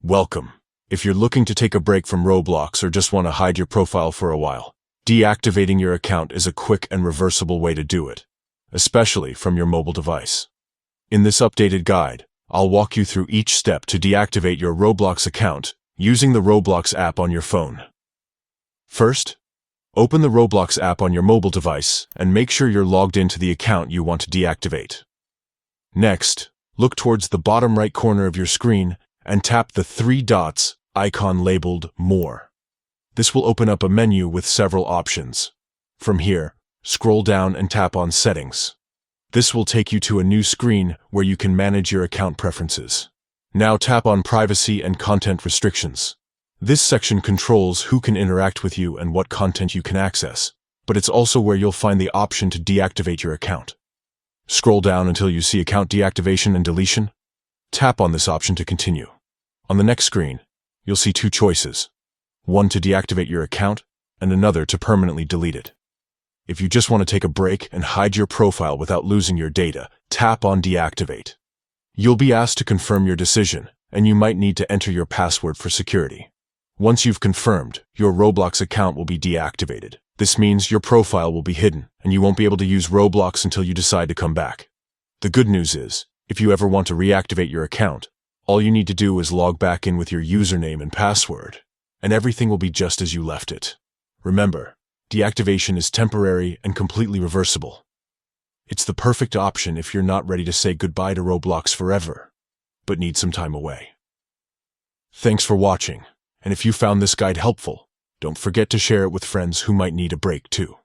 Welcome. If you're looking to take a break from Roblox or just want to hide your profile for a while, deactivating your account is a quick and reversible way to do it, especially from your mobile device. In this updated guide, I'll walk you through each step to deactivate your Roblox account using the Roblox app on your phone. First, open the Roblox app on your mobile device and make sure you're logged into the account you want to deactivate. Next, look towards the bottom right corner of your screen and tap the three dots icon labeled More. This will open up a menu with several options. From here, scroll down and tap on Settings. This will take you to a new screen where you can manage your account preferences. Now tap on Privacy and Content Restrictions. This section controls who can interact with you and what content you can access, but it's also where you'll find the option to deactivate your account. Scroll down until you see Account Deactivation and Deletion. Tap on this option to continue. On the next screen, you'll see two choices, one to deactivate your account and another to permanently delete it. If you just want to take a break and hide your profile without losing your data, tap on Deactivate. You'll be asked to confirm your decision, and you might need to enter your password for security. Once you've confirmed, your Roblox account will be deactivated. This means your profile will be hidden, and you won't be able to use Roblox until you decide to come back. The good news is, if you ever want to reactivate your account, all you need to do is log back in with your username and password, and everything will be just as you left it. Remember, deactivation is temporary and completely reversible. It's the perfect option if you're not ready to say goodbye to Roblox forever, but need some time away. Thanks for watching, and if you found this guide helpful, don't forget to share it with friends who might need a break too.